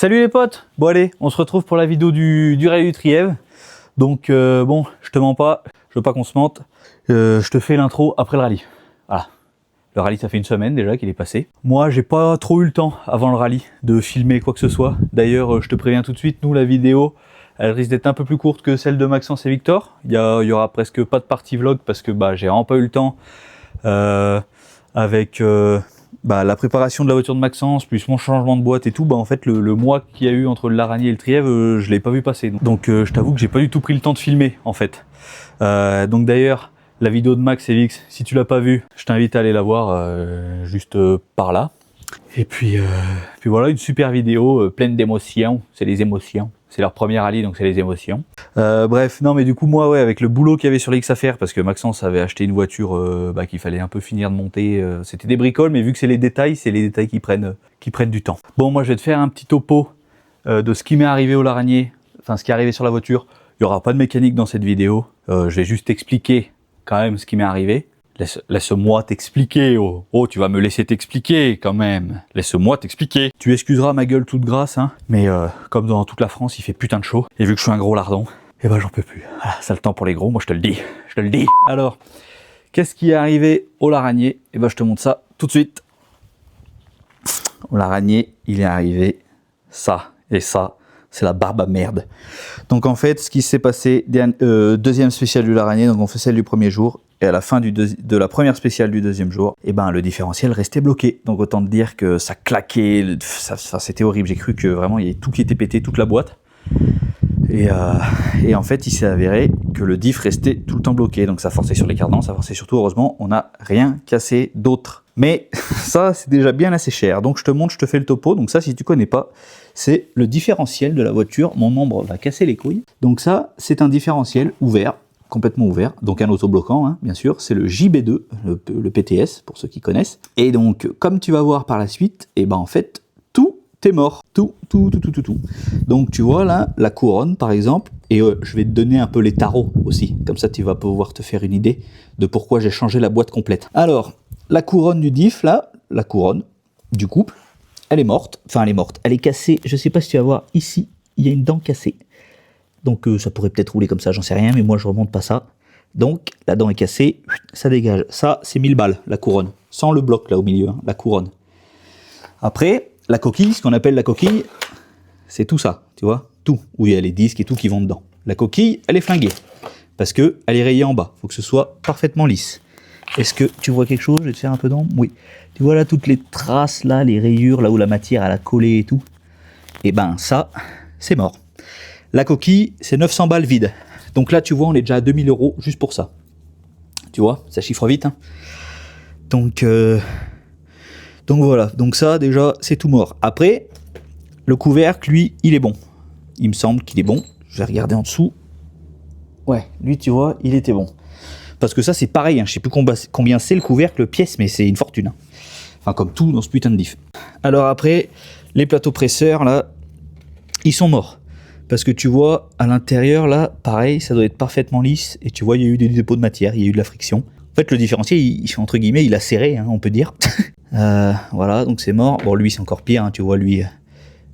Salut les potes. Bon allez, on se retrouve pour la vidéo du rallye du Trièves. Donc bon, je te mens pas, je veux pas qu'on se mente. Je te fais l'intro après le rallye. Voilà. Le rallye, ça fait une semaine déjà qu'il est passé. Moi, j'ai pas trop eu le temps avant le rallye de filmer quoi que ce soit. D'ailleurs, je te préviens tout de suite, nous la vidéo, elle risque d'être un peu plus courte que celle de Maxence et Victor. Il y aura presque pas de partie vlog parce que j'ai vraiment pas eu le temps avec la préparation de la voiture de Maxence, plus mon changement de boîte et tout, en fait le mois qu'il y a eu entre le Laragny et le Trièves, je l'ai pas vu passer. Donc je t'avoue que j'ai pas du tout pris le temps de filmer en fait. Donc d'ailleurs, la vidéo de Max et Vix, si tu l'as pas vue, je t'invite à aller la voir juste par là. Et puis voilà, une super vidéo pleine d'émotions, c'est les émotions. C'est leur premier rallye, donc c'est les émotions. Bref, non mais du coup moi avec le boulot qu'il y avait sur l'X Affaires, parce que Maxence avait acheté une voiture qu'il fallait un peu finir de monter, c'était des bricoles, mais vu que c'est les détails qui prennent du temps. Bon, moi je vais te faire un petit topo de ce qui m'est arrivé au Laragny, enfin ce qui est arrivé sur la voiture. Il n'y aura pas de mécanique dans cette vidéo, je vais juste t'expliquer quand même ce qui m'est arrivé. Laisse-moi t'expliquer, oh tu vas me laisser t'expliquer quand même, laisse-moi t'expliquer. Tu excuseras ma gueule toute grasse, hein, mais comme dans toute la France il fait putain de chaud, et vu que je suis un gros lardon, j'en peux plus. Voilà, ça le temps pour les gros, moi je te le dis. Alors, qu'est-ce qui est arrivé au Laragny? Je te montre ça tout de suite. Au Laragny, il est arrivé ça, et ça, c'est la barbe à merde. Donc en fait, ce qui s'est passé, deuxième spéciale du Laragny, donc on fait celle du premier jour, et à la fin de la première spéciale du deuxième jour, le différentiel restait bloqué. Donc autant te dire que ça claquait, c'était horrible. J'ai cru que vraiment il y avait tout qui était pété, toute la boîte. Et en fait, il s'est avéré que le diff restait tout le temps bloqué. Donc ça forçait sur les cardans, ça forçait surtout. Heureusement, on n'a rien cassé d'autre. Mais ça, c'est déjà bien assez cher. Donc je te montre, je te fais le topo. Donc ça, si tu connais pas, c'est le différentiel de la voiture. Mon membre va casser les couilles. Donc ça, c'est un différentiel ouvert, complètement ouvert, donc un autobloquant, hein, bien sûr, c'est le JB2, le PTS, pour ceux qui connaissent. Et donc, comme tu vas voir par la suite, en fait, tout est mort. Tout. Donc, tu vois là, la couronne, par exemple, et je vais te donner un peu les tarots aussi, comme ça tu vas pouvoir te faire une idée de pourquoi j'ai changé la boîte complète. Alors, la couronne du diff, là, la couronne du couple, elle est morte, elle est cassée, je sais pas si tu vas voir, ici, il y a une dent cassée. Donc ça pourrait peut-être rouler comme ça, j'en sais rien, mais moi je remonte pas ça. Donc la dent est cassée, ça dégage. Ça c'est 1000 balles, la couronne. Sans le bloc là au milieu, hein, la couronne. Après, la coquille, ce qu'on appelle la coquille, c'est tout ça, tu vois, tout. Où il y a les disques et tout qui vont dedans. La coquille, elle est flinguée, parce qu'elle est rayée en bas. Il faut que ce soit parfaitement lisse. Est-ce que tu vois quelque chose? Je vais te faire un peu d'ombre. Oui. Tu vois là toutes les traces, là, les rayures, là où la matière elle a collé et tout. Ça, c'est mort. La coquille, c'est 900 balles vide. Donc là, tu vois, on est déjà à 2000 € juste pour ça. Tu vois, ça chiffre vite. Hein. Donc voilà. Donc ça, déjà, c'est tout mort. Après, le couvercle, lui, il est bon. Il me semble qu'il est bon. Je vais regarder en dessous. Ouais, lui, tu vois, il était bon. Parce que ça, c'est pareil. Hein. Je sais plus combien c'est le couvercle pièce, mais c'est une fortune. Hein. Enfin, comme tout dans ce putain de diff. Alors après, les plateaux presseurs, là, ils sont morts. Parce que tu vois, à l'intérieur, là, pareil, ça doit être parfaitement lisse. Et tu vois, il y a eu des dépôts de matière, il y a eu de la friction. En fait, le différentiel, entre guillemets, il a serré, hein, on peut dire. Voilà, donc c'est mort. Bon, lui, c'est encore pire, hein, tu vois, lui,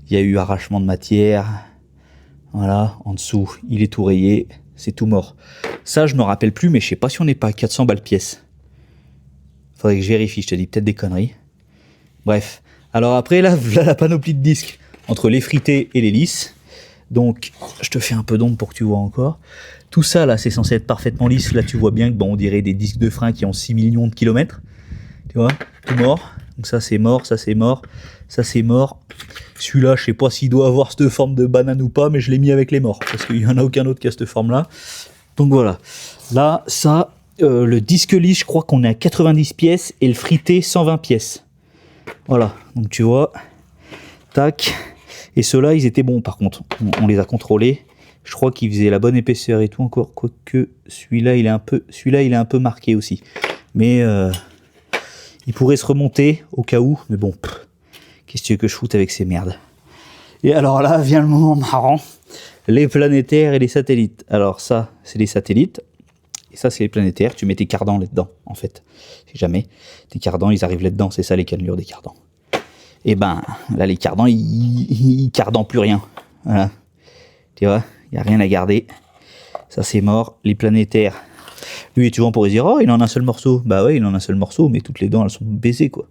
il y a eu arrachement de matière. Voilà, en dessous, il est tout rayé, c'est tout mort. Ça, je me rappelle plus, mais je sais pas si on n'est pas à 400 balles pièce. Faudrait que je vérifie, je te dis peut-être des conneries. Bref. Alors après, là, la panoplie de disques, entre les frités et les lisses. Donc, je te fais un peu d'ombre pour que tu vois encore. Tout ça, là, c'est censé être parfaitement lisse. Là, tu vois bien que, on dirait des disques de frein qui ont 6 millions de kilomètres. Tu vois, tout mort. Donc ça, c'est mort, ça, c'est mort. Ça, c'est mort. Celui-là, je sais pas s'il doit avoir cette forme de banane ou pas, mais je l'ai mis avec les morts. Parce qu'il y en a aucun autre qui a cette forme-là. Donc voilà. Là, ça, le disque lisse, je crois qu'on est à 90 pièces et le frité, 120 pièces. Voilà. Donc tu vois. Tac. Et ceux-là, ils étaient bons par contre. On les a contrôlés. Je crois qu'ils faisaient la bonne épaisseur et tout encore. Quoique celui-là, il est un peu marqué aussi. Mais il pourrait se remonter au cas où. Mais bon, qu'est-ce que tu veux que je foute avec ces merdes? Et alors là, vient le moment marrant. Les planétaires et les satellites. Alors ça, c'est les satellites. Et ça, c'est les planétaires. Tu mets tes cardans là-dedans, en fait. Si jamais. Tes cardans, ils arrivent là-dedans. C'est ça les cannelures des cardans. Et ben là les cardans ils cardent plus rien. Voilà. Tu vois, il n'y a rien à garder. Ça c'est mort. Les planétaires, lui tu vois on pourrait dire oh il en a un seul morceau. Bah ouais il en a un seul morceau mais toutes les dents elles sont baisées quoi.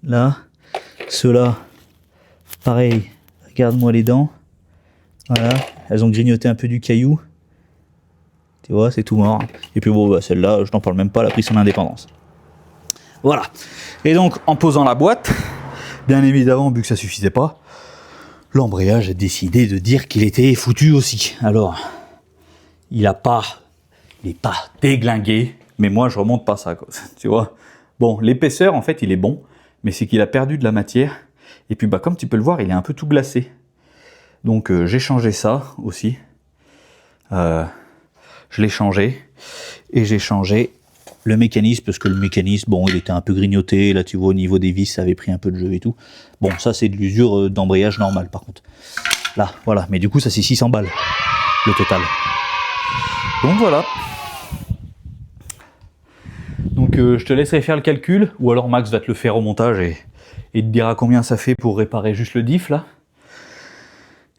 Là, ceux-là, pareil, regarde-moi les dents. Voilà, elles ont grignoté un peu du caillou. Tu vois, c'est tout mort. Et puis bon, bah, celle-là, je n'en parle même pas, elle a pris son indépendance. Voilà. Et donc, en posant la boîte, bien évidemment, vu que ça suffisait pas, l'embrayage a décidé de dire qu'il était foutu aussi. Alors, il n'est pas déglingué, mais moi, je remonte pas ça, quoi. Tu vois. Bon, l'épaisseur, en fait, il est bon, mais c'est qu'il a perdu de la matière. Et puis, bah, comme tu peux le voir, il est un peu tout glacé. Donc, j'ai changé ça aussi. Je l'ai changé. Et j'ai changé le mécanisme, parce que le mécanisme, bon, il était un peu grignoté. Là, tu vois, au niveau des vis, ça avait pris un peu de jeu et tout. Bon, ça, c'est de l'usure d'embrayage normal, par contre. Là, voilà. Mais du coup, ça, c'est 600 balles, le total. Donc, voilà. Donc, je te laisserai faire le calcul, ou alors Max va te le faire au montage et te dira combien ça fait pour réparer juste le diff, là.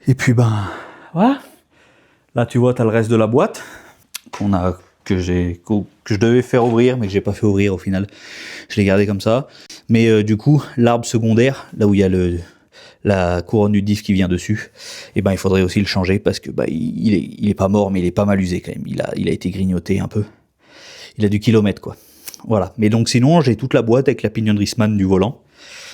Et puis, ben, voilà. Là, tu vois, tu as le reste de la boîte que je devais faire ouvrir, mais que j'ai pas fait ouvrir au final. Je l'ai gardé comme ça. Mais du coup, l'arbre secondaire, là où il y a la couronne du diff qui vient dessus, et ben il faudrait aussi le changer parce que bah, il est pas mort, mais il est pas mal usé quand même. Il a été grignoté un peu. Il a du kilomètre quoi. Voilà. Mais donc sinon, j'ai toute la boîte avec la pignonnerie Sman du volant.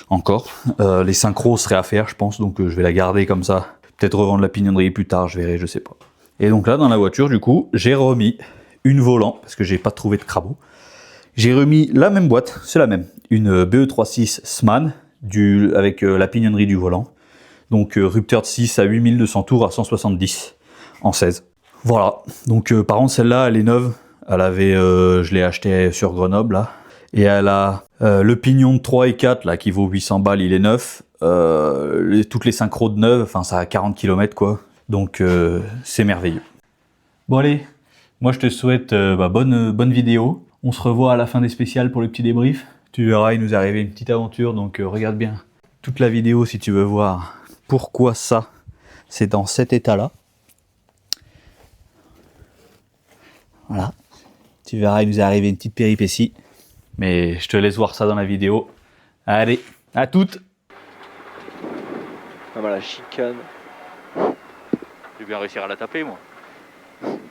Encore. Les synchros seraient à faire, je pense, donc je vais la garder comme ça. Peut-être revendre la pignonnerie plus tard, je verrai, je sais pas. Et donc là, dans la voiture, du coup, j'ai remis une volant, parce que j'ai pas trouvé de crabeau. J'ai remis la même boîte, c'est la même, une BE36 Sman, avec la pignonnerie du volant. Donc rupteur de 6 à 8200 tours à 170 en 16. Voilà, donc par contre celle-là, elle est neuve. Je l'ai achetée sur Grenoble, là. Et elle a le pignon de 3 et 4, là, qui vaut 800 balles, il est neuf. Toutes les synchros de neuf, enfin ça a 40 km, quoi. Donc c'est merveilleux. Bon allez, moi je te souhaite bonne vidéo. On se revoit à la fin des spéciales pour le petit débrief. Tu verras, il nous est arrivé une petite aventure, donc regarde bien toute la vidéo si tu veux voir pourquoi ça, c'est dans cet état-là. Voilà. Tu verras, il nous est arrivé une petite péripétie. Mais je te laisse voir ça dans la vidéo. Allez, à toutes. Ah bah la chicane. Je vais bien réussir à la taper, moi.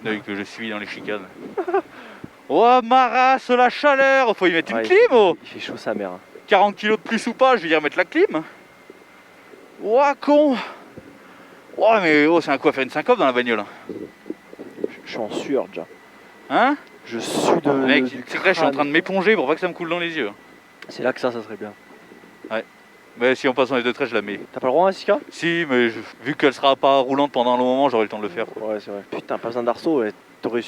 Dès que je suis dans les chicanes. Oh, ma race, la chaleur. Faut y mettre une clim, oh. Il fait chaud sa mère. 40 kilos de plus ou pas, je vais y remettre la clim. Oh, con. Oh, mais oh, c'est un coup à faire une syncope dans la bagnole. Je suis en sueur déjà. Hein? Je suis de... Mec, c'est vrai, je suis en train de m'éponger pour pas que ça me coule dans les yeux. C'est là que ça serait bien. Ouais. Mais si on passe en F2 je la mets. T'as pas le droit à Sika? Si, mais vu qu'elle sera pas roulante pendant un long moment, j'aurai le temps de le faire. Ouais, c'est vrai. Putain, pas besoin d'arceau. T'aurais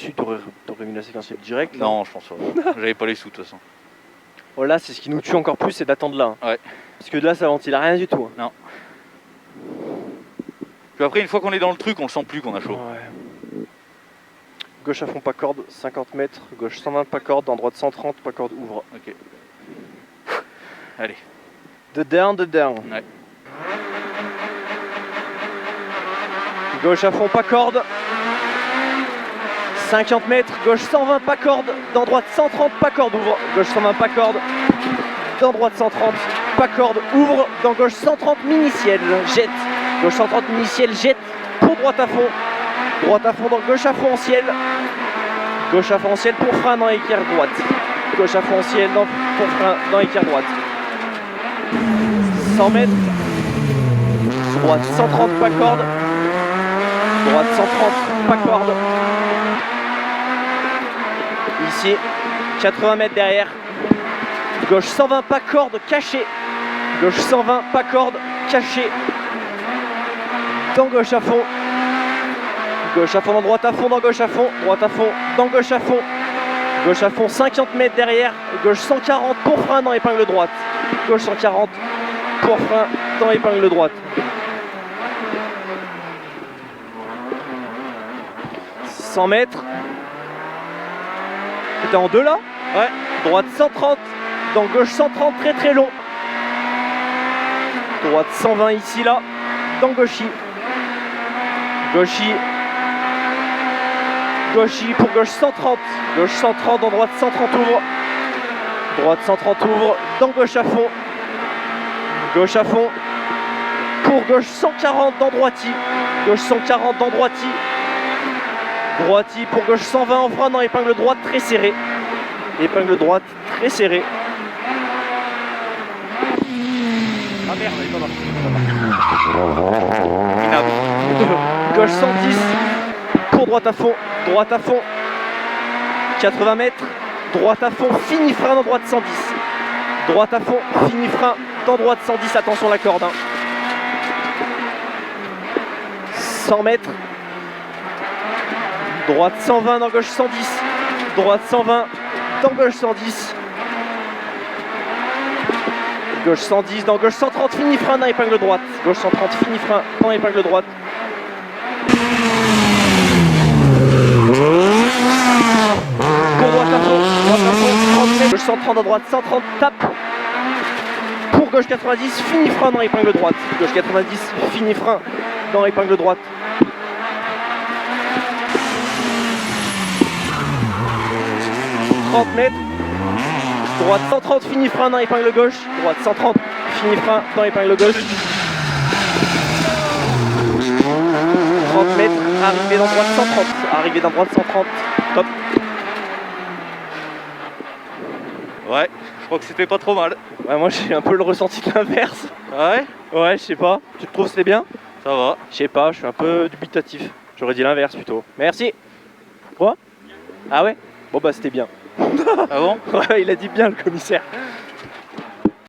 mis la séquentielle direct. Là. Non, je pense pas. J'avais pas les sous de toute façon. Oh là, c'est ce qui nous tue encore plus, c'est d'attendre là. Ouais. Parce que là, ça ventile rien du tout. Non. Puis après, une fois qu'on est dans le truc, on le sent plus qu'on a chaud. Ouais. Gauche à fond, pas corde, 50 mètres. Gauche 120, pas corde. Dans droite 130, pas corde, ouvre. Ok. Allez. De down, de down. Ouais. Gauche à fond, pas corde. 50 mètres, gauche 120, pas corde. Dans droite 130, pas corde, ouvre. Gauche 120, pas corde. Dans droite 130, pas corde, ouvre. Dans gauche 130, mini-ciel, jette. Gauche 130, mini-ciel, jette. Pour droite à fond. Droite à fond, dans gauche à fond en ciel. Gauche à fond en ciel pour frein dans équerre droite. Gauche à fond en ciel pour frein dans équerre droite. 100 mètres. Droite 130, pas corde. Droite 130, pas corde. Ici, 80 mètres derrière. Gauche 120, pas corde, caché. Gauche 120, pas corde, caché. Dans gauche à fond. Gauche à fond, dans droite à fond, dans gauche à fond. Droite à fond, dans gauche à fond. Gauche à fond, 50 mètres derrière. Gauche 140 pour frein dans épingle droite. Gauche 140 pour frein dans épingle droite. 100 mètres. T'es en deux là? Ouais. Droite 130, dans gauche 130, très très long. droite 120 ici, là, dans gauchis. Gauchis. Gauchis pour gauche 130. Gauche 130, dans droite 130 ouvre. Droite 130 ouvre, dans gauche à fond. Gauche à fond. Pour gauche 140 dans droiti. Gauche 140 dans droiti. Droiti pour gauche 120 en frein dans épingle droite très serrée. Épingle droite très serrée. Ah merde, elle est pas marquée. Gauche 110. Pour droite à fond. Droite à fond. 80 mètres. Droite à fond. Fini frein dans droite 110. Droite à fond. Fini frein dans droite 110. Attention la corde. 100 mètres. Droite 120 dans gauche 110. Droite 120 dans gauche 110. Gauche 110 dans gauche 130. Fini frein dans épingle droite. Gauche 130. Fini frein dans épingle droite. Pour droite à fond. Droite à fond. 30 mètres. Gauche 130 à droite 130. Tape. Pour gauche 90. Fini frein dans épingle droite. Gauche 90. Fini frein dans épingle droite. 30 mètres. Droite 130, fini frein dans épingle gauche. Droite 130, fini frein dans épingle gauche. 30 mètres, arrivée dans droite 130. Arrivée dans droite 130, top. Ouais, je crois que c'était pas trop mal. Ouais, moi j'ai un peu le ressenti de l'inverse. Ouais, Ouais, je sais pas. Tu te trouves c'était bien? ça va. Je sais pas, je suis un peu dubitatif. J'aurais dit l'inverse plutôt. Merci. Quoi? Ah ouais? Bon bah c'était bien. Ah bon? Ouais, il a dit bien le commissaire.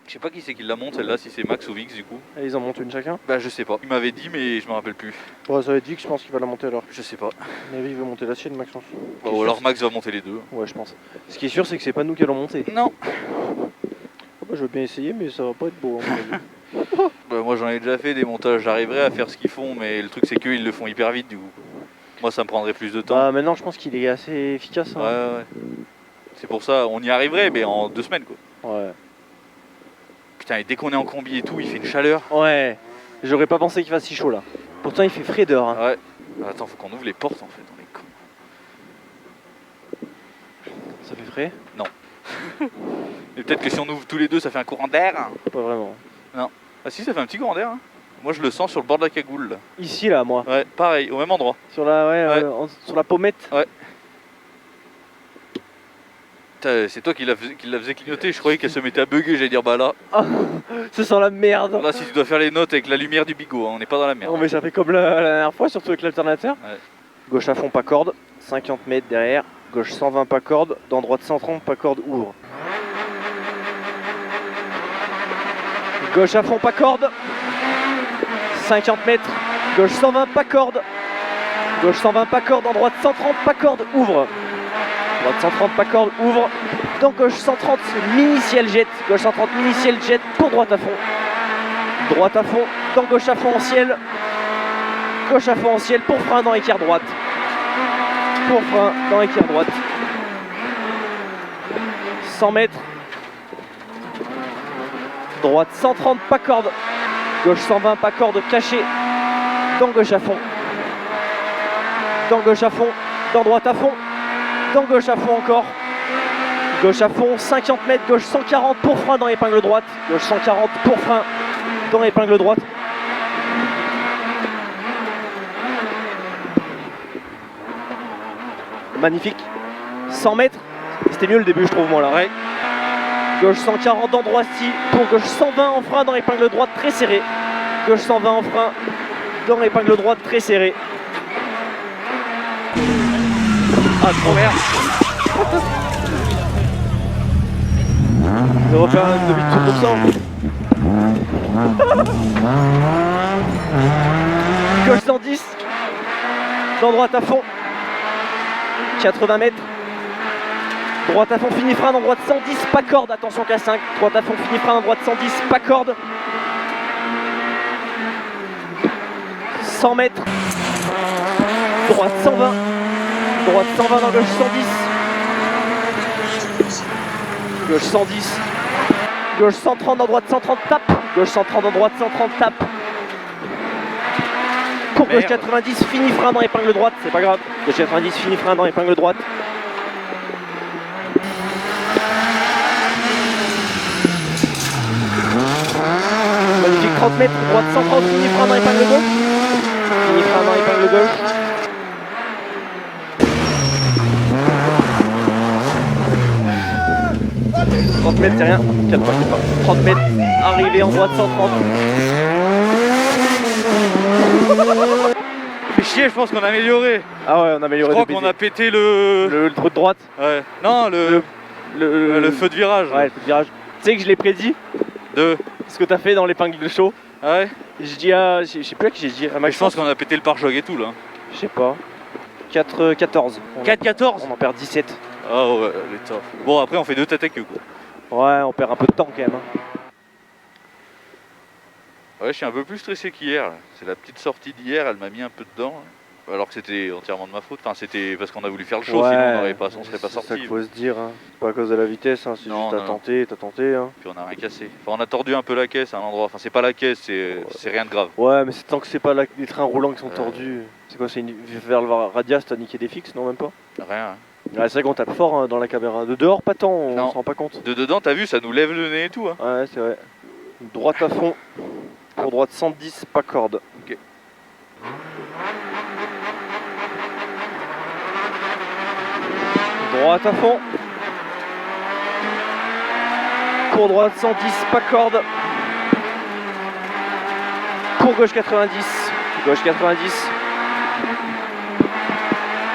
Je sais pas qui c'est qui la monte celle-là, si c'est Max ou Vix du coup. Et ils en montent une chacun? Bah je sais pas. Il m'avait dit mais je me rappelle plus. Ouais, ça va être dit que je pense qu'il va la monter alors. Je sais pas. Mais oui, il veut monter la sienne, Maxence. Bah, ou alors Max va monter les deux. Ouais, je pense. Ce qui est sûr, c'est que c'est pas nous qui allons monter. Non. Oh, bah, je veux bien essayer, mais ça va pas être beau. Hein, Bah moi j'en ai déjà fait des montages, j'arriverai à faire ce qu'ils font, mais le truc c'est qu'eux ils le font hyper vite du coup. Moi ça me prendrait plus de temps. bah, maintenant, je pense qu'il est assez efficace. Hein. Ouais. C'est pour ça, on y arriverait mais en 2 semaines quoi. Ouais. Putain et dès qu'on est en combi et tout, il fait une chaleur. Ouais. J'aurais pas pensé qu'il fasse si chaud là. Pourtant, il fait frais dehors. Hein. Ouais. Attends, faut qu'on ouvre les portes en fait, on est con. Ça fait frais? Mais peut-être que si on ouvre tous les deux, ça fait un courant d'air. Pas vraiment. Ah si, ça fait un petit courant d'air. Hein. Moi je le sens sur le bord de la cagoule là. Ici, là, moi. Ouais, pareil, au même endroit. Sur la, Ouais. sur la pommette. Putain, c'est toi qui la faisait clignoter, je croyais qu'elle se mettait à bugger, j'allais dire bah là. Ça sent la merde. Là si tu dois faire les notes avec la lumière du bigot, hein, on n'est pas dans la merde. Non, mais ça fait comme la dernière fois, surtout avec l'alternateur. Ouais. Gauche à fond, pas corde. 50 mètres derrière. Gauche 120, pas corde. Dans droite 130, pas corde, ouvre. Gauche à fond, pas corde. 50 mètres. Gauche 120, pas corde. Gauche 120, pas corde. En droite 130, pas corde, ouvre. Droite 130, pas corde, ouvre. Dans gauche 130, mini ciel jet. Gauche 130, mini ciel jet pour droite à fond. Droite à fond. Dans gauche à fond en ciel. Gauche à fond en ciel pour frein dans équerre droite. Pour frein dans équerre droite. 100 mètres. Droite 130, pas corde. Gauche 120, pas corde, caché. Dans gauche à fond. Dans gauche à fond. Dans droite à fond. Dans gauche à fond encore. Gauche à fond, 50 mètres. Gauche 140 pour frein dans épingle droite. Gauche 140 pour frein dans épingle droite. Magnifique. 100 mètres. C'était mieux le début, je trouve, moi là. Ouais. Gauche 140 dans droite-ci pour gauche 120 en frein dans épingle droite très serré. Gauche 120 en frein dans épingle droite très serré. Ah, trop merde. Je vais refaire un demi-tour comme ça. Gauche 110 dans droite à fond. 80 mètres. Droite à fond, fini frein dans droite 110, pas corde, attention K5. Droite à fond, fini frein dans droite 110, pas corde. 100 mètres. Droite 120. Droite 120 dans gauche 110. Gauche 110. Gauche 130 dans droite 130, tape. Gauche 130 en droite, 130, tape. Pour gauche 90, fini frein dans épingle droite, c'est pas grave. Gauche 90, fini frein dans épingle droite. Magnifique 30 mètres, droite 130, fini frein dans épingle gauche. Fini frein dans épingle gauche. « 30 mètres, c'est rien. 30 mètres, arrivé en droite 130. Fait chier, je pense qu'on a amélioré. Ah ouais, on a amélioré. Je crois qu'on a pété le trou de droite. Ouais. Non, le feu de virage. Ouais, le feu de virage. Tu sais que je l'ai prédit. Ce que t'as fait dans l'épingle de show. Ouais. Je dis à. Je sais plus à qui j'ai dit. À Maxence. Je pense qu'on a pété le pare-choc et tout là. Je sais pas. 4-14. 4-14. On en perd 17. Ah ouais, les top. Bon, après, on fait 2 têtes à queue quoi. Ouais, on perd un peu de temps quand même. Ouais, je suis un peu plus stressé qu'hier. C'est la petite sortie d'hier, elle m'a mis un peu dedans. Alors que c'était entièrement de ma faute. Enfin, c'était parce qu'on a voulu faire le show, ouais, sinon on serait pas sorti. C'est ça qu'il faut se dire. Hein. C'est pas à cause de la vitesse, hein. C'est juste t'as tenté. Hein. Puis on a rien cassé. Enfin, on a tordu un peu la caisse à un endroit. Enfin, c'est pas la caisse, c'est rien de grave. Ouais, mais c'est tant que c'est pas les trains roulants qui sont tordus. C'est quoi, c'est vers le Radias, t'as niqué des fixes, non même pas? Rien. Hein. Ouais, c'est vrai qu'on tape fort hein, dans la caméra. De dehors, pas tant, on s'en rend pas compte. De dedans, t'as vu, ça nous lève le nez et tout. Hein. Ouais, c'est vrai. Droite à fond. Pour droite 110, pas corde. Ok. Droite à fond. Pour droite 110, pas corde. Pour gauche 90. Gauche 90.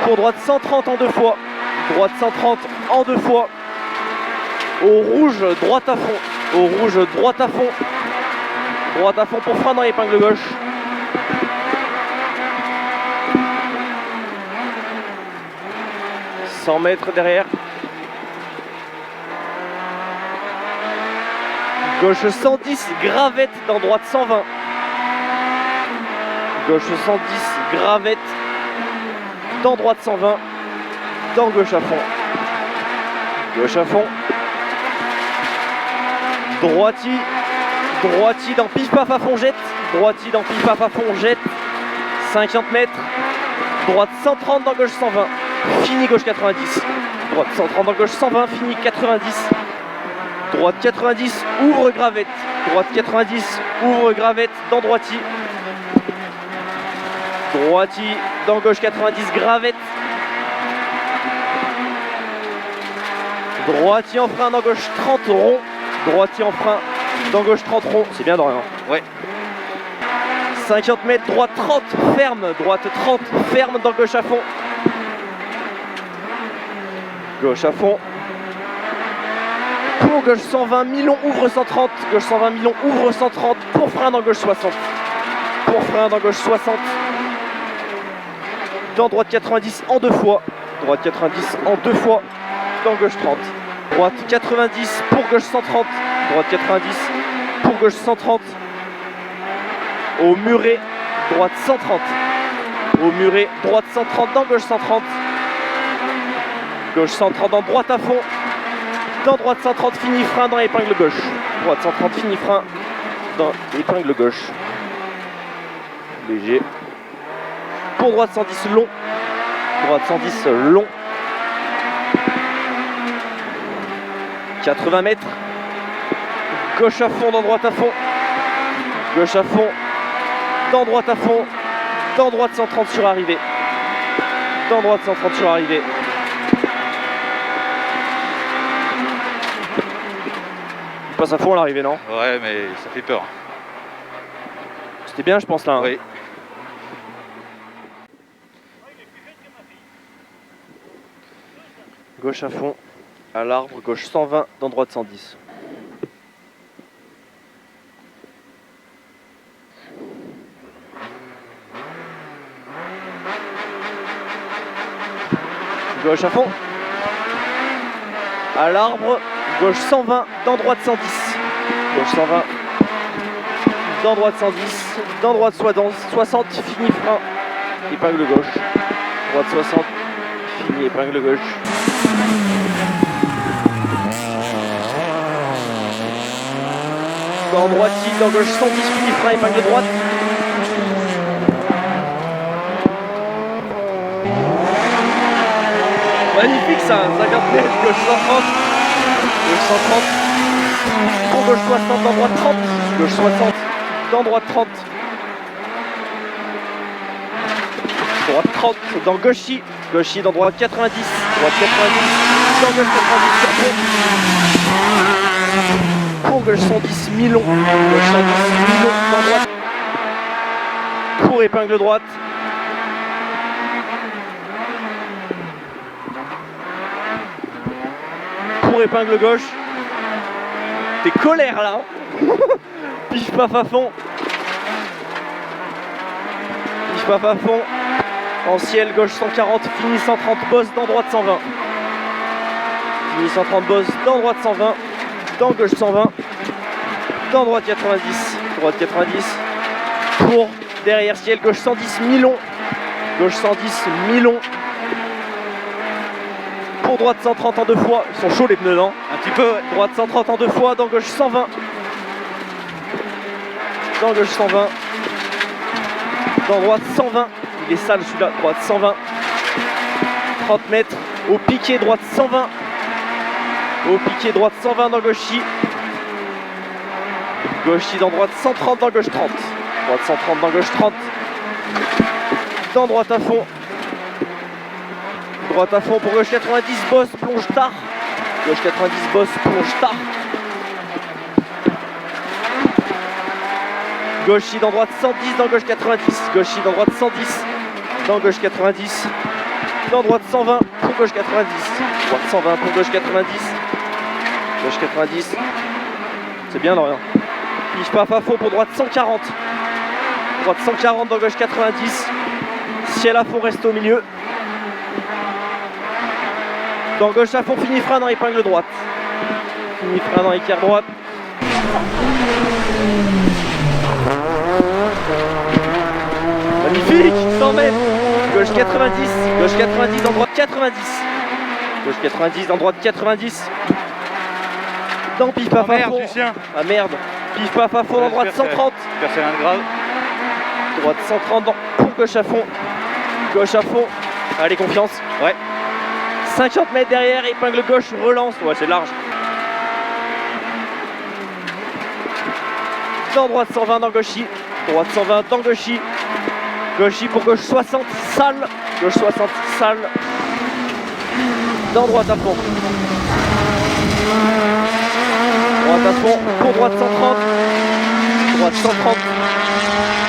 Pour droite 130 en 2 fois. Droite 130 en 2 fois. Au rouge, droite à fond. Au rouge, droite à fond. Droite à fond pour frein dans l'épingle gauche. « 100 mètres derrière. Gauche 110, gravette dans droite 120. Gauche 110, gravette dans droite 120. Dans gauche à fond. Gauche à fond. Droiti. Droiti dans pif paf à fond jette. Droiti dans pif paf à fond jette. 50 mètres. Droite 130 dans gauche 120. Fini gauche 90. Droite 130 dans gauche 120. Fini 90. Droite 90. Ouvre gravette. Droite 90. Ouvre gravette dans droiti. Droiti dans gauche 90. Gravette. Droiti en frein dans gauche 30 rond. Droiti en frein dans gauche 30 rond. C'est bien Dorian. Ouais. 50 mètres, droite 30, ferme. Droite 30, ferme dans gauche à fond. Gauche à fond. Pour gauche 120, Milon ouvre 130. Gauche 120, Milon ouvre 130. Pour frein dans gauche 60. Pour frein dans gauche 60. Dans droite 90 en 2 fois. Droite 90 en 2 fois. Dans gauche 30. Droite 90 pour gauche 130. Droite 90 pour gauche 130. Au muret, droite 130. Au muret, droite 130 dans gauche 130. Gauche 130 dans droite à fond. Dans droite 130, fini frein dans épingle gauche. Droite 130, fini frein dans épingle gauche. Léger. Pour droite 110 long. Droite 110 long. 80 mètres. Gauche à fond dans droite à fond. Gauche à fond. Dans droite à fond. Dans droite 130 sur arrivée. Dans droite 130 sur arrivée. Il passe à fond à l'arrivée, non? Ouais, mais ça fait peur. C'était bien, je pense, là. Hein. Oui. Gauche à fond. À l'arbre, gauche 120, dans droite 110. Gauche à fond. À l'arbre, gauche 120, dans droite 110. Gauche 120, dans droite 110. Dans droite 60, fini frein, épingle gauche. Droite 60, fini épingle gauche. Dans droitier, dans gauche 110, fini frein, épingle droite. Magnifique ça, 50 mètres, gauche 130. Gauche 130. Pour gauche 60, dans droite 30. Gauche 60, dans droite 30. Droite 30, dans gauchis. Gauchis, dans droite 90. Droite 90, dans gauche 90, sur pont. Pour gauche 110, mi-long. Gauche 110, mi-long, dans droite. Pour épingle droite. Pour épingle gauche. T'es colère là. Pif paf à fond. Pif paf à fond. En ciel, gauche 140, fini 130, bosse dans droite 120. Fini 130, bosse dans droite 120. Dans gauche 120. Dans droite 90. Droite 90. Pour derrière ciel, gauche 110, mi-long. Gauche 110, mi-long. Pour droite 130 en 2 fois. Ils sont chauds les pneus, non? Un petit peu, ouais. Droite 130 en 2 fois. Dans gauche 120. Dans gauche 120. Dans droite 120. Il est sale celui-là. Droite 120. 30 mètres. Au piqué, droite 120. Au piqué, droite 120 dans gauchis. Gauchis dans droite 130 dans gauche 30. Droite 130 dans gauche 30. Dans droite à fond. Droite à fond pour gauche 90, bosse, plonge tard. Gauche 90, bosse, plonge tard. Gauchis dans droite 110, dans gauche 90. Gauchis dans droite 110, dans gauche 90. Dans droite 120 pour gauche 90. Droite 120 pour gauche 90. Gauche 90. C'est bien Lorient. Pige paf à fond pour droite 140. Droite 140 dans gauche 90. Ciel à fond, reste au milieu. Dans gauche à fond, fini frein dans épingle droite. Fini frein dans équerre droite. Magnifique, 100 mètres. Gauche 90, gauche 90 dans droite 90. Gauche 90 dans droite 90. Dans pif paf à fond. Lucien. Ah merde. Pif paf à fond dans droite 130. J'espère c'est rien de grave. Droite 130 pour gauche à fond. Gauche à fond. Allez, confiance. Ouais. 50 mètres derrière, épingle gauche, relance. Ouais, c'est large. Dans droite 120 dans gauchis. Droite 120 dans gauchis. Gauchis pour gauche 60, sale. Gauche 60, sale. Dans droite à fond. Droite à fond pour droite 130. Droite 130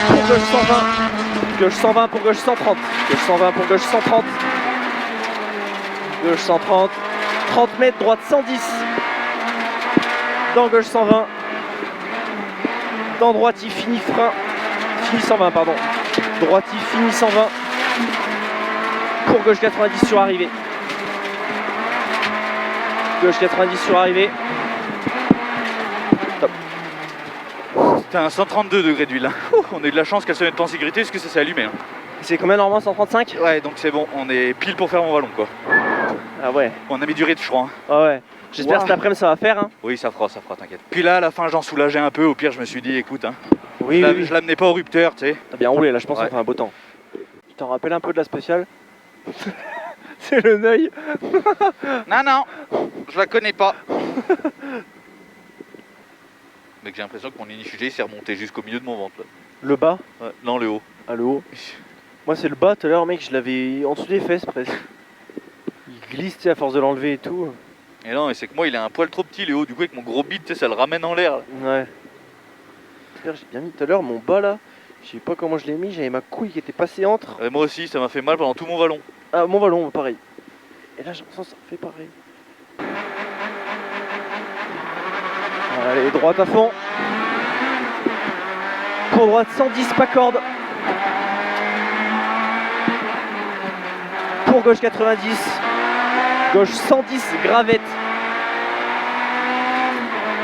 pour gauche 120. Gauche 120 pour gauche 130. Gauche 120 pour gauche 130. Gauche 130. 30 mètres, droite 110. Dans gauche 120. Dans droite, il finit frein. Fini 120, pardon. Droite, il finit 120. Pour gauche 90 sur arrivée. Gauche 90 sur arrivée. Top. C'était un 132 degrés d'huile. Hein. On a eu de la chance qu'elle se mette pas en sécurité parce que ça s'est allumé. Hein. C'est combien normalement, 135? Ouais, donc c'est bon, on est pile pour faire mon ballon quoi. Ah ouais. On a mis du riz de froid. Hein. Ah ouais. J'espère que cet après-midi ça va faire. Hein. Oui, ça fera, t'inquiète. Puis là, à la fin, j'en soulageais un peu. Au pire, je me suis dit, écoute, hein, Oui, oui. je l'amenais pas au rupteur, tu sais. T'as bien roulé là, je pense qu'on fait un beau temps. Tu t'en rappelles un peu de la spéciale? C'est le Neuil. Non, je la connais pas. Mec, j'ai l'impression que mon inifugé s'est remonté jusqu'au milieu de mon ventre. Là. Le bas? Ouais, non, le haut. Ah, le haut. Moi, c'est le bas tout à l'heure, mec, je l'avais en dessous des fesses presque. Il glisse, tu sais, à force de l'enlever et tout. Et non, et c'est que moi, il a un poil trop petit, le haut. Du coup, avec mon gros bit, tu sais, ça le ramène en l'air. Là. Ouais. J'ai bien mis tout à l'heure mon bas là. Je sais pas comment je l'ai mis, j'avais ma couille qui était passée entre. Et moi aussi, ça m'a fait mal pendant tout mon vallon. Ah, mon ballon, pareil. Et là, j'ai l'impression que ça fait pareil. Allez, droite à fond. Pour droite, 110, pas corde. Pour gauche, 90. Gauche, 110, gravette.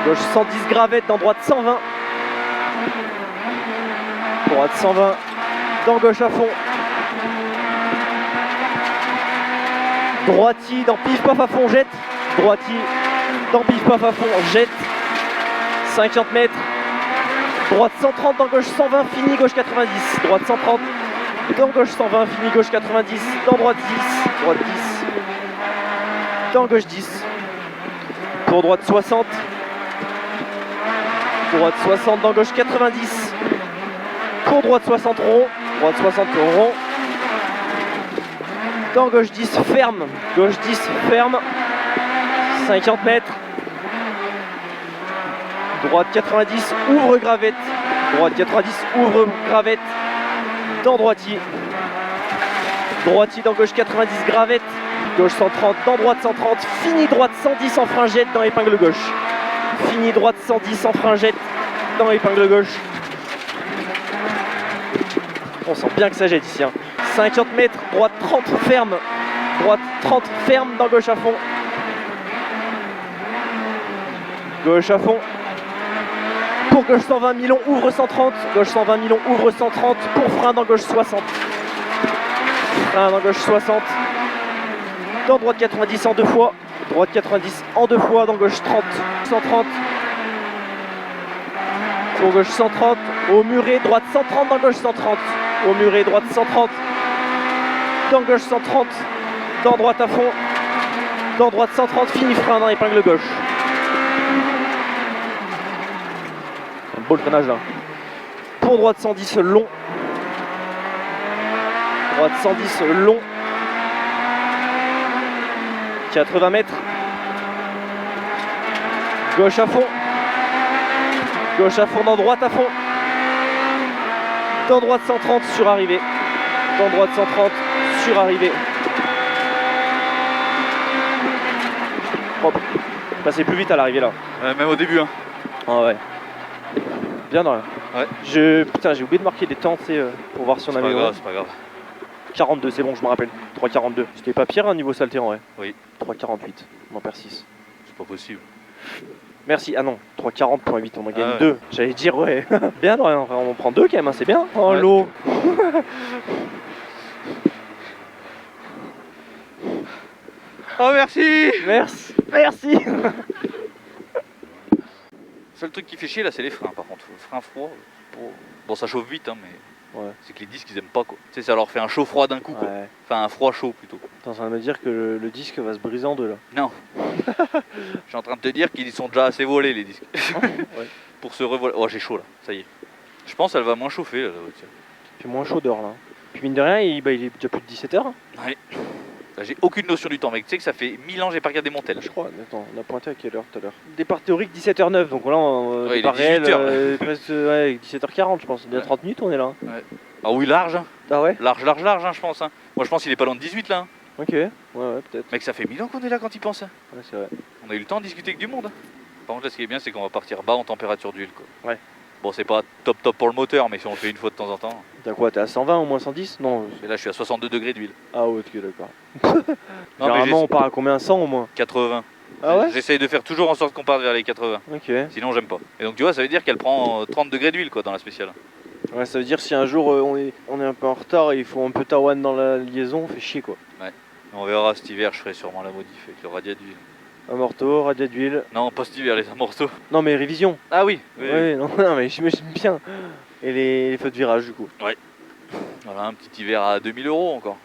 Gauche, 110, gravette. Dans droite, 120. Droite, 120. Dans gauche à fond. Droiti, dans pif paf à fond, jette. Droiti, dans pif paf à fond, jette. 50 mètres. Droite 130, dans gauche 120, fini gauche 90. Droite 130, dans gauche 120, fini gauche 90. Dans droite 10, droite 10. Dans gauche 10. Pour droite 60. Droite 60, dans gauche 90. Pour droite 60 rond. Droite 60 rond. Dans gauche 10, ferme. Gauche 10, ferme. 50 mètres. Droite 90, ouvre gravette. Droite 90, ouvre gravette. Dans droitier. Droitier dans gauche 90, gravette. Gauche 130, dans droite 130. Fini droite 110 en fringette dans épingle gauche. Fini droite 110 en fringette dans épingle gauche. On sent bien que ça jette ici. 50 mètres, droite 30, ferme. Droite 30, ferme dans gauche à fond. Gauche à fond. Pour gauche 120, Milon ouvre 130. Gauche 120, Milon ouvre 130. Pour frein dans gauche 60. Frein dans gauche 60. Dans droite 90 en deux fois. Droite 90 en deux fois. Dans gauche 30. 130. Pour gauche 130. Au muret, droite 130. Dans gauche 130. Au muret, droite 130. Dans gauche 130. Dans droite à fond. Dans droite 130. Fini frein dans épingle gauche. Un beau freinage là. Pour droite 110 long. Droite 110 long. 80 mètres. Gauche à fond. Gauche à fond dans droite à fond. Dans droite 130 sur arrivée. Dans droite 130 sur arrivée. Propre. Passez plus vite à l'arrivée là. Même au début, hein. Ah ouais. Bien dans là. Ouais. Putain, j'ai oublié de marquer des temps, tu sais, pour voir si on C'est avait. pas grave, c'est pas grave. 42, c'est bon, je me rappelle. 3,42. C'était pas pire, niveau saleté en vrai. Oui. 3,48. On m'en perd 6. C'est pas possible. Merci. Ah non, 3,40.8, on en gagne Ah ouais. 2. J'allais dire, ouais. Bien, Dorian, enfin, on prend 2 quand même, hein, c'est bien. Oh Ouais. l'eau. Oh merci. Merci. Merci. Le seul truc qui fait chier là, c'est les freins par contre. Le frein froid. Bon, ça chauffe vite, hein, mais Ouais. c'est que les disques ils aiment pas quoi. Tu sais, ça leur fait un chaud froid d'un coup quoi. Ouais. Enfin, un froid chaud plutôt. T'es en train de me dire que le disque va se briser en deux là. Non. Je suis en train de te dire qu'ils sont déjà assez volés les disques. Ouais. Pour se revoler. Oh, j'ai chaud là, ça y est. Je pense qu'elle va moins chauffer là, la voiture. Il fait moins chaud dehors là. Puis mine de rien, il est déjà plus de 17h. Ouais. Là, j'ai aucune notion du temps, mec. Tu sais que ça fait 1000 ans que j'ai pas regardé mon tel. Je crois. Attends, on a pointé à quelle heure tout à l'heure? Départ théorique 17h09, donc là, Ouais, il est départ réel 18h. presque ouais, 17h40, je pense. Bien Ouais. 30 minutes, on est là. Ah oui, large. Hein. Ah ouais? Large, hein, je pense. Hein. Moi, je pense qu'il est pas loin de 18 là. Hein. Ok, ouais, peut-être. Mec, ça fait 1000 ans qu'on est là quand il pense. Hein. Ouais, c'est vrai. On a eu le temps de discuter avec du monde. Hein. Par contre, là, ce qui est bien, c'est qu'on va partir bas en température d'huile. Quoi. Ouais. Bon, c'est pas top pour le moteur, mais si on le fait une fois de temps en temps. T'as quoi? T'es à 120 au moins 110? Non. Et là, je suis à 62 degrés d'huile. Ah ouais, ok, d'accord. Non, mais Généralement, on part à combien? 100 au moins? 80. Ah ouais? J'essaye de faire toujours en sorte qu'on parte vers les 80. Ok. Sinon, j'aime pas. Et donc, tu vois, ça veut dire qu'elle prend 30 degrés d'huile quoi dans la spéciale. Ouais, ça veut dire si un jour on est un peu en retard et il faut un peu taouane dans la liaison, on fait chier quoi. On verra cet hiver, je ferai sûrement la modif avec le radiat d'huile. Amorto, radiat d'huile. Non, pas cet hiver, les amorceaux. Non, mais révision. Ah oui, oui. Ouais, non, non, mais j'imagine bien. Et les feux de virage du coup. Voilà, un petit hiver à 2000 € encore.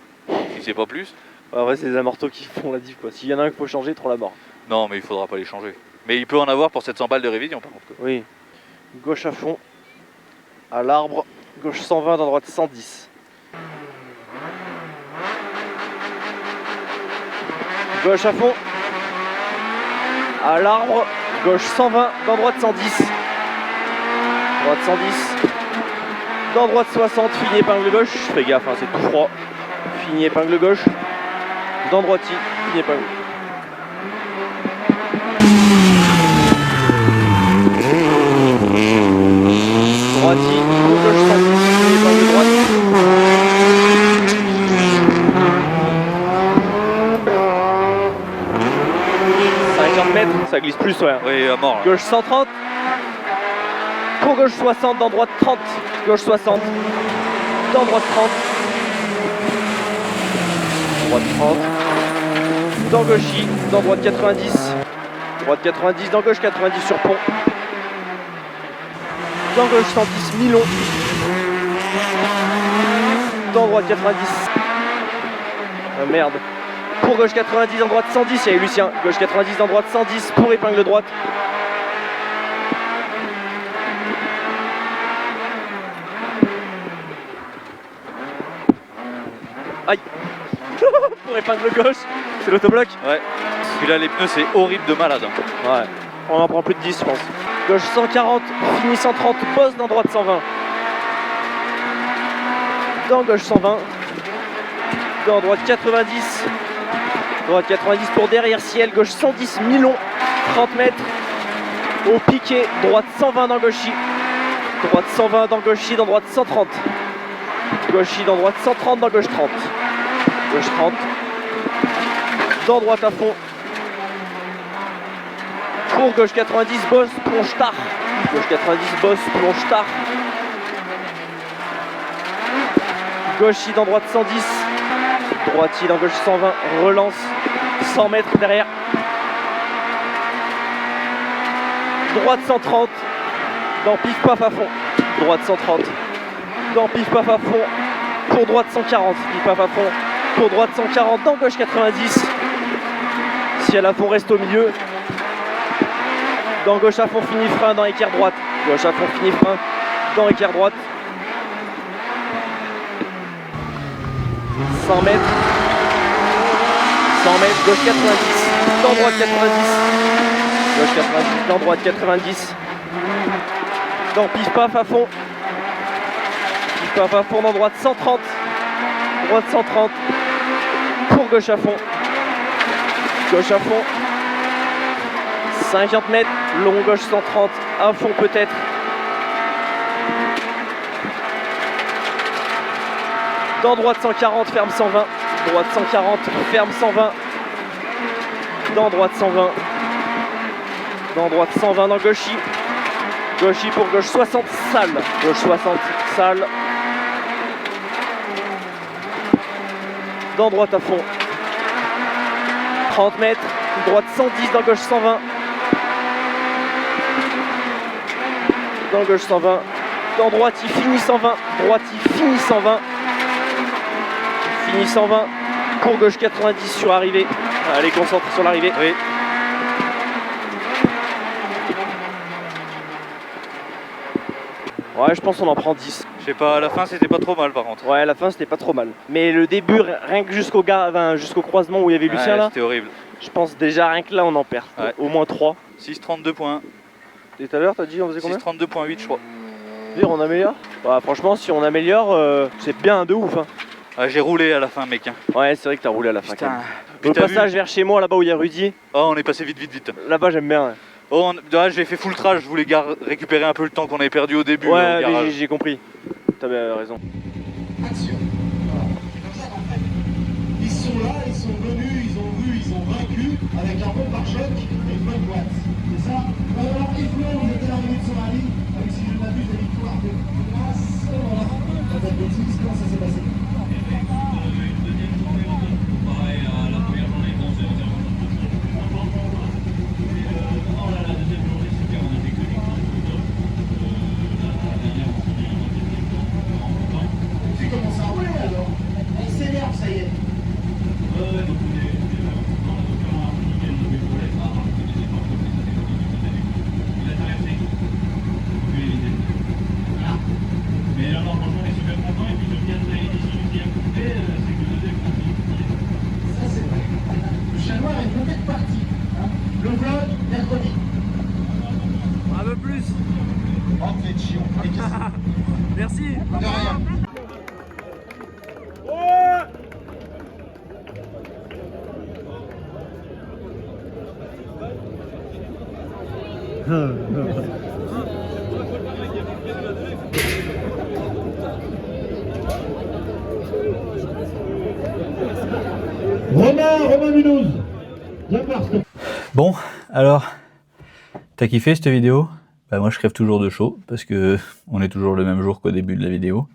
Si c'est pas plus. En vrai, c'est les amortos qui font la diff quoi. S'il y en a un qu'il faut changer, trop la mort. Non, mais il faudra pas les changer. Mais il peut en avoir pour 700 balles de révision par contre. Quoi. Oui. Gauche à fond. À l'arbre. Gauche 120, dans droite 110. Gauche à fond. À l'arbre. Gauche 120, dans droite 110. Droite 110. Dans droite 60, fini épingle gauche. Fais gaffe, hein, c'est tout froid. Fini épingle gauche. Dans droitier, fini épingle. Droitier, pour gauche 110, fini épingle droite. Ça glisse plus, ouais. Oui, à mort. Là. Gauche 130. Pour gauche 60, dans droite 30. Gauche 60. Dans droite 30. Droite 30. Dans gauche I. Dans droite 90. Droite 90, dans gauche 90 sur pont. dans gauche 110, Milon. Dans droite 90. Ah merde. Pour gauche 90, dans droite 110, il y a eu Lucien. Gauche 90, dans droite 110 pour épingle droite. Aïe. Pour épingle gauche, c'est l'autobloc. Ouais. Celui-là, les pneus, c'est horrible de malade. Hein. Ouais. On en prend plus de 10, je pense. Gauche 140, fini 130, bosse dans droite 120. Dans gauche 120. Dans droite 90. Droite 90 pour derrière ciel. Gauche 110, Milon. 30 mètres. Au piqué. Droite 120 dans gauchy. Droite 120 dans gauchy. Dans droite 130. Gauchy dans droite 130 dans gauche 30. Gauche 30. Dans droite à fond. Pour gauche 90, bosse, plonge tard. Gauche 90, bosse, plonge tard. Gauchy dans droite 110. Droitier dans gauche 120, relance. 100 mètres derrière. Droite 130. Dans pif paf à fond. Droite 130. Dans pif paf à fond. Pour droite 140. Pif paf à fond. Pour droite 140. Dans gauche 90. Ciel à fond reste au milieu. Dans gauche à fond, fini frein, dans équerre droite. Gauche à fond, fini frein, dans équerre droite. 100 mètres. 100 mètres, gauche 90. Dans droite 90. Gauche 90, dans droite 90. Dans pif paf à fond. Pif paf à fond, dans droite 130. Droite 130. Pour gauche à fond. Gauche à fond. 50 mètres, long gauche 130, à fond peut-être. Dans droite 140, ferme 120. Droite 140, ferme 120. Dans droite 120. Dans droite 120 dans gauchy. Gauchy pour gauche 60, sale. Gauche 60, sale. Dans droite à fond. 30 mètres, droite 110 dans gauche 120. Dans gauche 120, dans droite il finit 120, droite il finit 120, finit 120, pour gauche 90 sur arrivée, allez concentre sur l'arrivée, oui. Ouais je pense qu'on en prend 10. Je sais pas, à la fin c'était pas trop mal par contre. Ouais à la fin c'était pas trop mal. Mais le début, rien que jusqu'au jusqu'au croisement où il y avait Lucien là, c'était horrible. Je pense déjà rien que là on en perd, ouais. Au moins 3. 6,32 points. Et tout à l'heure, t'as dit on faisait combien? 6,32,8 je crois. Dire on améliore? Bah franchement si on améliore, c'est bien de ouf hein. Ah, j'ai roulé à la fin mec. Hein. Ouais c'est vrai que t'as roulé à la fin. Putain. Au passage vers chez moi là-bas où il y a Rudy. Oh on est passé vite. Là-bas j'aime bien. Ouais. Oh j'ai fait full trash, je voulais récupérer un peu le temps qu'on avait perdu au début. Ouais j'ai compris. T'as bien raison. Action. Ils sont là, ils sont venus, ils ont vu, ils ont vaincu avec un bon pare-choc et une bonne boîte. C'est ça? Alors, Yves, vous êtes arrivé sur la ligne, avec si je ne m'abuse, la victoire de Grasse. Voilà. Pas de bêtises, comment ça s'est passé? Deuxième journée, pareil à la première journée, quand c'est entièrement. La deuxième journée, super, on a fait que des courses de top. La dernière, on s'est bien entendu. Tu commences à rouler alors? Il s'énerve, ça y est. Ouais, donc on est vraiment un peu nickel, on a eu problème à part que des efforts comme ça, il a traversé. On peut éviter. Voilà. Mais là, non, franchement, on est super content. Et puis, je viens de travailler ici, ce qui a coupé, c'est que le deuxième continue. Ça, c'est vrai. Le chanois est peut-être parti. Hein. Le vlog, mercredi. Un peu plus. Oh, vous êtes chiant. Merci. De rien. Romain Mulhouse. Viens voir ce que... Bon, alors, t'as kiffé cette vidéo? Bah moi je crève toujours de chaud, parce que on est toujours le même jour qu'au début de la vidéo.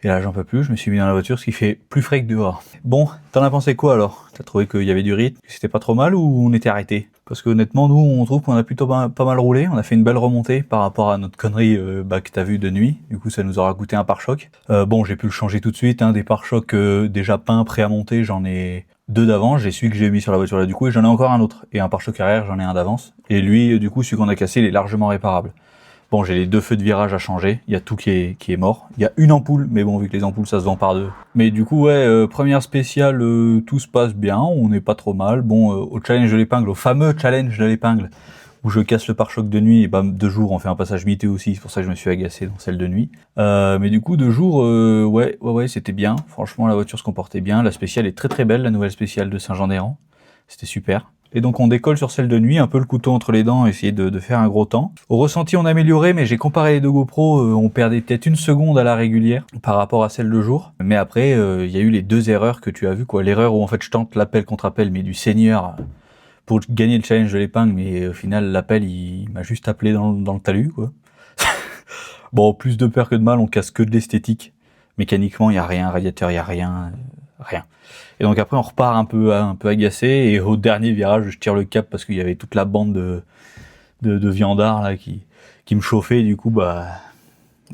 Et là, j'en peux plus, je me suis mis dans la voiture, ce qui fait plus frais que dehors. Bon, t'en as pensé quoi alors? T'as trouvé qu'il y avait du rythme, que c'était pas trop mal ou on était arrêté? Parce que honnêtement, nous, on trouve qu'on a plutôt pas mal roulé. On a fait une belle remontée par rapport à notre connerie que t'as vu de nuit. Du coup, ça nous aura coûté un pare-choc. Bon, j'ai pu le changer tout de suite. Des pare-chocs déjà peints, prêts à monter, j'en ai 2 d'avance. J'ai celui que j'ai mis sur la voiture là du coup et j'en ai encore un autre. Et un pare-choc arrière, j'en ai un d'avance. Et lui, du coup, celui qu'on a cassé, il est largement réparable. Bon, j'ai les 2 feux de virage à changer, il y a tout qui est mort. Il y a une ampoule, mais bon, vu que les ampoules, ça se vend par 2. Mais du coup, ouais, première spéciale, tout se passe bien, on n'est pas trop mal. Bon, au challenge de l'épingle, au fameux challenge de l'épingle, où je casse le pare-choc de nuit, et bah 2 jours, on fait un passage miteux aussi, c'est pour ça que je me suis agacé dans celle de nuit. Mais du coup, 2 jours, ouais, c'était bien. Franchement, la voiture se comportait bien. La spéciale est très très belle, la nouvelle spéciale de Saint-Jean-d'Héran. C'était super. Et donc on décolle sur celle de nuit, un peu le couteau entre les dents, essayer de faire un gros temps. Au ressenti on a amélioré, mais j'ai comparé les 2 GoPro, on perdait peut-être 1 seconde à la régulière par rapport à celle de jour. Mais après, il y a eu les 2 erreurs que tu as vues, quoi. L'erreur où en fait je tente l'appel contre appel, mais du seigneur, pour gagner le challenge de l'épingle, mais au final l'appel il m'a juste appelé dans le talus, quoi. Bon, plus de peur que de mal, on casse que de l'esthétique. Mécaniquement, il y a rien, radiateur, il y a rien. Et donc après on repart un peu agacé et au dernier virage je tire le cap parce qu'il y avait toute la bande de viandards là qui me chauffait, du coup bah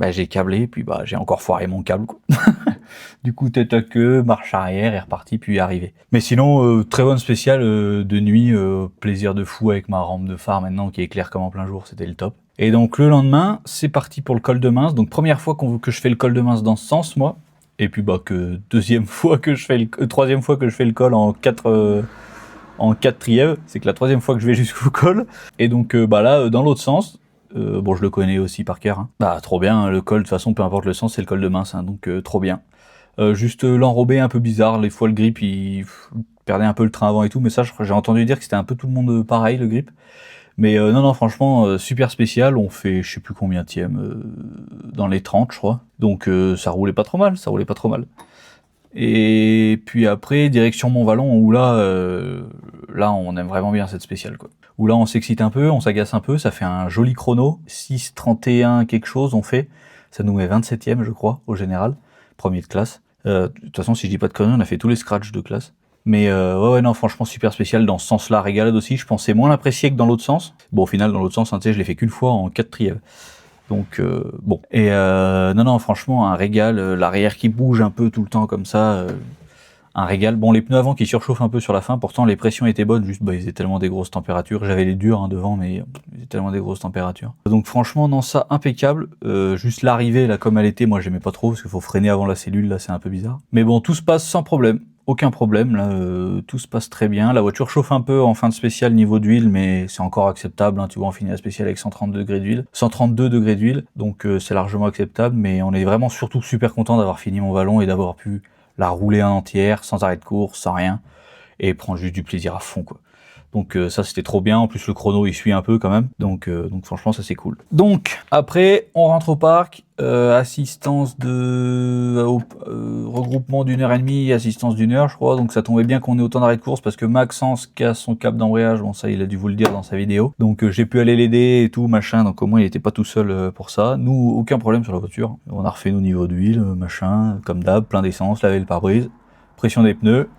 j'ai câblé puis j'ai encore foiré mon câble, quoi. Du coup tête à queue, marche arrière et reparti puis arrivé. Mais sinon très bonne spéciale de nuit, plaisir de fou avec ma rampe de phare maintenant qui éclaire comme en plein jour, c'était le top. Et donc le lendemain c'est parti pour le col de Mins, donc première fois que je fais le col de Mins dans ce sens moi. Et puis troisième fois que je fais le col en 4 trièves, c'est que la 3e fois que je vais jusqu'au col. Et donc là dans l'autre sens, bon je le connais aussi par cœur. Trop bien, hein, le col de toute façon peu importe le sens c'est le col de Mins, donc trop bien. Juste l'enrobé un peu bizarre, les fois le grip il perdait un peu le train avant et tout, mais ça j'ai entendu dire que c'était un peu tout le monde pareil le grip. Mais non, franchement, super spécial, on fait je sais plus combien dans les 30 je crois. Donc ça roulait pas trop mal. Et puis après, direction Mont-Vallon, où là on aime vraiment bien cette spéciale, quoi. Où là on s'excite un peu, on s'agace un peu, ça fait un joli chrono, 6:31 quelque chose on fait, ça nous met 27e je crois, au général, premier de classe. De toute façon si je dis pas de conneries, on a fait tous les scratchs de classe. Mais ouais non franchement super spécial dans ce sens là, régalade aussi, je pensais moins l'apprécier que dans l'autre sens. Bon au final dans l'autre sens tu sais je l'ai fait qu'une fois en 4 trièves. Donc bon. Et non franchement un régal, l'arrière qui bouge un peu tout le temps comme ça, un régal. Bon les pneus avant qui surchauffent un peu sur la fin, pourtant les pressions étaient bonnes, juste ils étaient tellement des grosses températures, j'avais les durs devant mais ils étaient tellement des grosses températures. Donc franchement non ça impeccable, juste l'arrivée là comme elle était, moi j'aimais pas trop parce qu'il faut freiner avant la cellule là, c'est un peu bizarre. Mais bon tout se passe sans problème. Aucun problème, là, tout se passe très bien. La voiture chauffe un peu en fin de spéciale niveau d'huile, mais c'est encore acceptable, hein. Tu vois, on finit la spéciale avec 132 degrés d'huile, donc c'est largement acceptable, mais on est vraiment surtout super content d'avoir fini Mont-Vallon et d'avoir pu la rouler en entière, sans arrêt de course, sans rien, et prendre juste du plaisir à fond, quoi. Donc ça c'était trop bien, en plus le chrono il suit un peu quand même, donc franchement ça c'est cool. Donc après on rentre au parc, assistance regroupement d'1h30, assistance d'1 heure je crois, donc ça tombait bien qu'on ait autant d'arrêts de course parce que Maxence casse son câble d'embrayage, bon ça il a dû vous le dire dans sa vidéo, donc j'ai pu aller l'aider et tout machin, donc au moins il était pas tout seul pour ça. Nous aucun problème sur la voiture, on a refait nos niveaux d'huile, machin, comme d'hab, plein d'essence, laver le pare-brise, pression des pneus,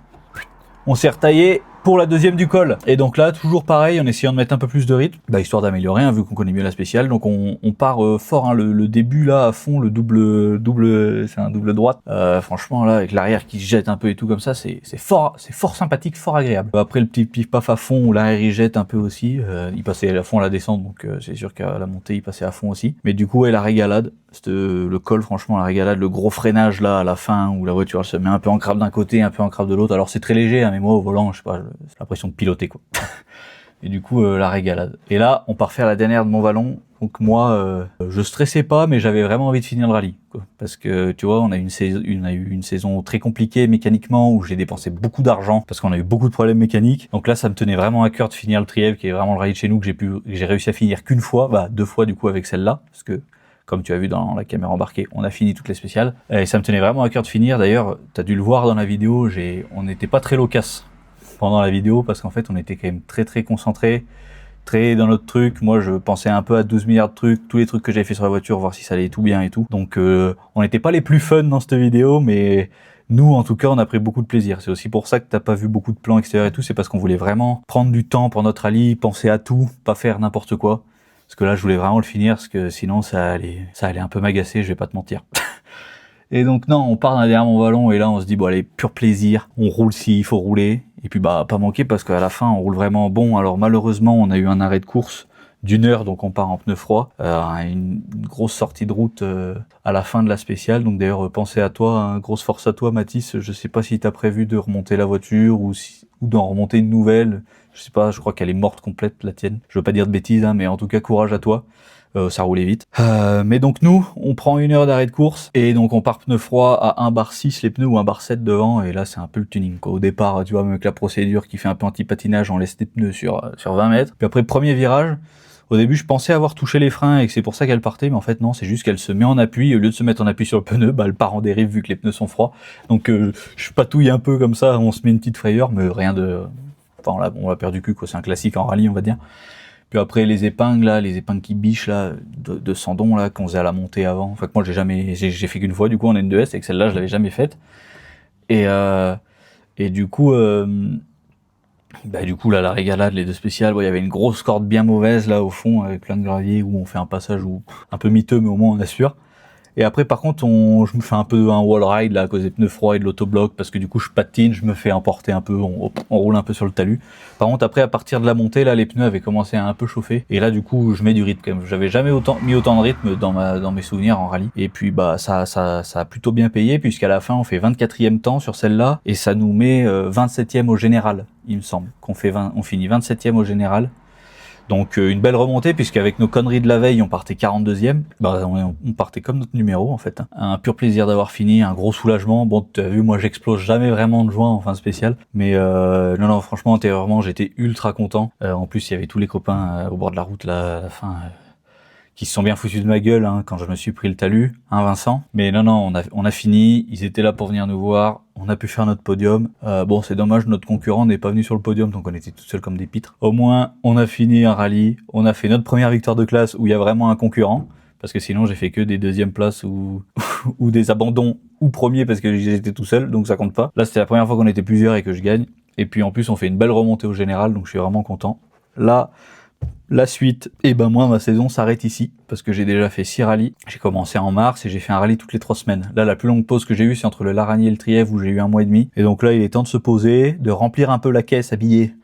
on s'est retaillé pour la 2e du col. Et donc là, toujours pareil, en essayant de mettre un peu plus de rythme, histoire d'améliorer, hein, vu qu'on connaît mieux la spéciale. Donc on part fort, hein, le début là à fond, le double, c'est un double droite. Franchement là, avec l'arrière qui se jette un peu et tout comme ça, c'est fort sympathique, fort agréable. Après le petit pif-paf à fond, où l'arrière il jette un peu aussi, il passait à fond à la descente, donc c'est sûr qu'à la montée il passait à fond aussi. Mais du coup, ouais, la régalade, le col, franchement la régalade, le gros freinage là à la fin, où la voiture elle se met un peu en crabe d'un côté, un peu en crabe de l'autre. Alors c'est très léger, hein, mais moi au volant, je sais pas, j'ai l'impression de piloter, quoi. Et du coup la régalade. Et là on part faire la dernière de Mont-Vallon. Donc moi je stressais pas, mais j'avais vraiment envie de finir le rallye, quoi. Parce que tu vois on a eu une saison très compliquée mécaniquement, où j'ai dépensé beaucoup d'argent parce qu'on a eu beaucoup de problèmes mécaniques. Donc là ça me tenait vraiment à cœur de finir le trièvre, qui est vraiment le rallye de chez nous, que j'ai réussi à finir qu'une fois, 2 fois du coup avec celle-là, parce que comme tu as vu dans la caméra embarquée, on a fini toutes les spéciales. Et ça me tenait vraiment à cœur de finir. D'ailleurs, tu as dû le voir dans la vidéo, on n'était pas très loquace pendant la vidéo, parce qu'en fait, on était quand même très très concentrés, très dans notre truc. Moi, je pensais un peu à 12 milliards de trucs, tous les trucs que j'avais fait sur la voiture, voir si ça allait tout bien et tout. Donc, on n'était pas les plus fun dans cette vidéo, mais nous, en tout cas, on a pris beaucoup de plaisir. C'est aussi pour ça que t'as pas vu beaucoup de plans extérieurs et tout. C'est parce qu'on voulait vraiment prendre du temps pour notre rallye, penser à tout, pas faire n'importe quoi. Parce que là, je voulais vraiment le finir, parce que sinon, ça allait un peu m'agacer, je vais pas te mentir. Et donc, non, on part derrière mon ballon, et là, on se dit, bon, allez, pur plaisir. On roule s'il faut rouler. Et puis, bah, pas manquer, parce qu'à la fin, on roule vraiment bon. Alors, malheureusement, on a eu un arrêt de course d'1 heure, donc on part en pneus froids. Une grosse sortie de route à la fin de la spéciale. Donc, d'ailleurs, pensez à toi, hein, grosse force à toi, Mathis. Je sais pas si t'as prévu de remonter la voiture ou d'en remonter une nouvelle. Je sais pas, je crois qu'elle est morte complète, la tienne. Je veux pas dire de bêtises, hein, mais en tout cas, courage à toi. Ça roulait vite. Mais donc nous, on prend 1 heure d'arrêt de course et donc on part pneu froid à 1 bar 6 les pneus ou 1 bar 7 devant, et là c'est un peu le tuning quoi. Au départ, tu vois, avec la procédure qui fait un peu anti-patinage, on laisse des pneus sur 20 mètres. Puis après, premier virage, au début je pensais avoir touché les freins et que c'est pour ça qu'elle partait, mais en fait non, c'est juste qu'elle se met en appui, et au lieu de se mettre en appui sur le pneu, bah elle part en dérive vu que les pneus sont froids. Donc je patouille un peu comme ça, on se met une petite frayeur, mais rien de... Enfin on l'a perdu cul quoi, c'est un classique en rallye on va dire. Puis après les épingles là, les épingles qui bichent là, de Sandon là, qu'on faisait à la montée avant. Enfin que moi j'ai fait qu'une fois du coup en N2S, et que celle-là je l'avais jamais faite. Et du coup, là la régalade, les deux spéciales, il y avait une grosse corde bien mauvaise là au fond avec plein de gravier où on fait un passage où un peu miteux mais au moins on assure. Et après, par contre, je me fais un peu un wall ride là à cause des pneus froids et de l'autobloc, parce que du coup, je patine, je me fais emporter un peu, on roule un peu sur le talus. Par contre, après, à partir de la montée, là, les pneus avaient commencé à un peu chauffer. Et là, du coup, je mets du rythme quand même. J'avais jamais mis autant de rythme dans mes souvenirs en rallye. Et puis, bah, ça a plutôt bien payé, puisqu'à la fin, on fait 24e temps sur celle-là, et ça nous met 27e au général, il me semble. On finit 27e au général. Donc une belle remontée, puisqu'avec nos conneries de la veille, on partait 42e. Bah, on partait comme notre numéro en fait. Un pur plaisir d'avoir fini, un gros soulagement. Bon, tu as vu, moi j'explose jamais vraiment de joie en fin spéciale. Mais non, franchement, intérieurement, j'étais ultra content. En plus, il y avait tous les copains au bord de la route là, à la fin, qui se sont bien foutus de ma gueule hein, quand je me suis pris le talus, hein Vincent. Mais non, on a fini, ils étaient là pour venir nous voir, on a pu faire notre podium. Bon, c'est dommage, notre concurrent n'est pas venu sur le podium, donc on était tout seuls comme des pitres. Au moins, on a fini un rallye, on a fait notre première victoire de classe où il y a vraiment un concurrent, parce que sinon j'ai fait que des deuxièmes places ou des abandons ou premiers parce que j'étais tout seul, donc ça compte pas. Là, c'était la première fois qu'on était plusieurs et que je gagne. Et puis en plus, on fait une belle remontée au général, donc je suis vraiment content. Là, la suite, et ben moi ma saison s'arrête ici, parce que j'ai déjà fait 6 rallyes. J'ai commencé en mars et j'ai fait un rallye toutes les 3 semaines. Là, la plus longue pause que j'ai eue, c'est entre le Laragny et le Trièves où j'ai eu 1 mois et demi. Et donc là, il est temps de se poser, de remplir un peu la caisse à billets,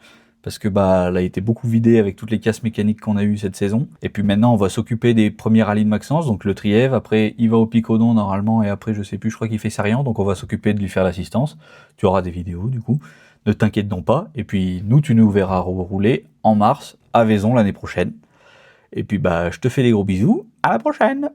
parce que bah elle a été beaucoup vidée avec toutes les casses mécaniques qu'on a eues cette saison. Et puis maintenant, on va s'occuper des premiers rallyes de Maxence, donc le Trièves. Après, il va au Picodon normalement, et après, je sais plus, je crois qu'il fait Sarian, donc on va s'occuper de lui faire l'assistance. Tu auras des vidéos du coup. Ne t'inquiète donc pas. Et puis nous, tu nous verras rouler en mars à Vaison l'année prochaine. Et puis bah je te fais des gros bisous, à la prochaine!